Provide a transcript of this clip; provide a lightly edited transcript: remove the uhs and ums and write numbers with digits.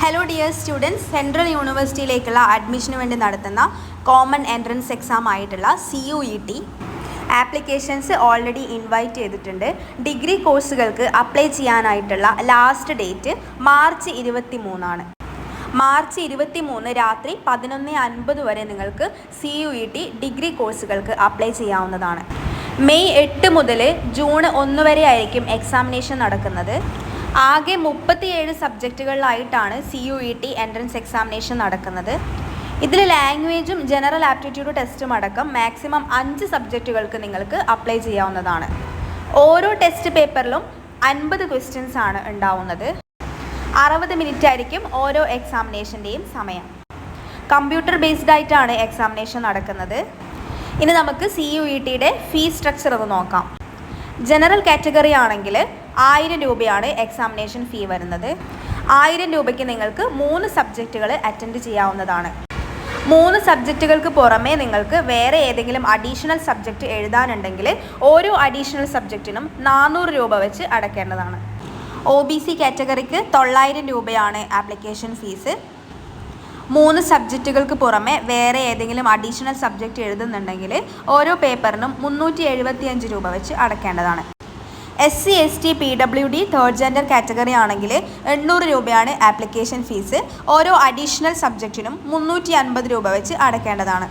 Hello dear students, central യൂണിവേഴ്സിറ്റിയിലേക്കുള്ള അഡ്മിഷന് വേണ്ടി നടത്തുന്ന കോമൺ എൻട്രൻസ് എക്സാം ആയിട്ടുള്ള CUET ആപ്ലിക്കേഷൻസ് ഓൾറെഡി ഇൻവൈറ്റ് ചെയ്തിട്ടുണ്ട്. ഡിഗ്രി കോഴ്സുകൾക്ക് അപ്ലൈ ചെയ്യാനായിട്ടുള്ള ലാസ്റ്റ് ഡേറ്റ് മാർച്ച് 23 മാർച്ച് 23 രാത്രി 11:50 വരെ നിങ്ങൾക്ക് CUET ഡിഗ്രി കോഴ്സുകൾക്ക് അപ്ലൈ ചെയ്യാവുന്നതാണ്. മെയ് 8 മുതൽ ജൂൺ 1 വരെ ആയിരിക്കും എക്സാമിനേഷൻ നടക്കുന്നത്. ആകെ 37 സബ്ജക്റ്റുകളിലായിട്ടാണ് CUET എൻട്രൻസ് എക്സാമിനേഷൻ നടക്കുന്നത്. ഇതിൽ ലാംഗ്വേജും ജനറൽ ആപ്റ്റിറ്റ്യൂഡ് ടെസ്റ്റും അടക്കം മാക്സിമം 5 സബ്ജക്റ്റുകൾക്ക് നിങ്ങൾക്ക് അപ്ലൈ ചെയ്യാവുന്നതാണ്. ഓരോ ടെസ്റ്റ് പേപ്പറിലും 50 ക്വസ്റ്റ്യൻസ് ആണ് ഉണ്ടാവുന്നത്. 60 മിനിറ്റ് ആയിരിക്കും ഓരോ എക്സാമിനേഷൻ്റെയും സമയം. കമ്പ്യൂട്ടർ ബേസ്ഡ് ആയിട്ടാണ് എക്സാമിനേഷൻ നടക്കുന്നത്. ഇനി നമുക്ക് CUETയുടെ ഫീസ് സ്ട്രക്ചർ ഒന്ന് നോക്കാം. ജനറൽ കാറ്റഗറി ആണെങ്കിൽ 1000 രൂപയാണ് എക്സാമിനേഷൻ ഫീ വരുന്നത്. 1000 രൂപയ്ക്ക് നിങ്ങൾക്ക് 3 സബ്ജക്റ്റുകൾ അറ്റൻഡ് ചെയ്യാവുന്നതാണ്. 3 സബ്ജക്റ്റുകൾക്ക് പുറമേ നിങ്ങൾക്ക് വേറെ ഏതെങ്കിലും അഡീഷണൽ സബ്ജക്റ്റ് എഴുതാനുണ്ടെങ്കിൽ ഓരോ അഡീഷണൽ സബ്ജക്റ്റിനും 400 രൂപ വെച്ച് അടയ്ക്കേണ്ടതാണ്. OBC കാറ്റഗറിക്ക് 900 രൂപയാണ് ആപ്ലിക്കേഷൻ ഫീസ്. 3 സബ്ജക്റ്റുകൾക്ക് പുറമെ വേറെ ഏതെങ്കിലും അഡീഷണൽ സബ്ജക്റ്റ് എഴുതുന്നുണ്ടെങ്കിൽ ഓരോ പേപ്പറിനും 375 രൂപ വെച്ച് അടയ്ക്കേണ്ടതാണ്. SC ST PWD third gender category ആണെങ്കിൽ 800 രൂപയാണ് ആപ്ലിക്കേഷൻ ഫീസ്. ഓരോ അഡീഷണൽ സബ്ജക്റ്റിനും 350 രൂപ വെച്ച് അടയ്ക്കേണ്ടതാണ്.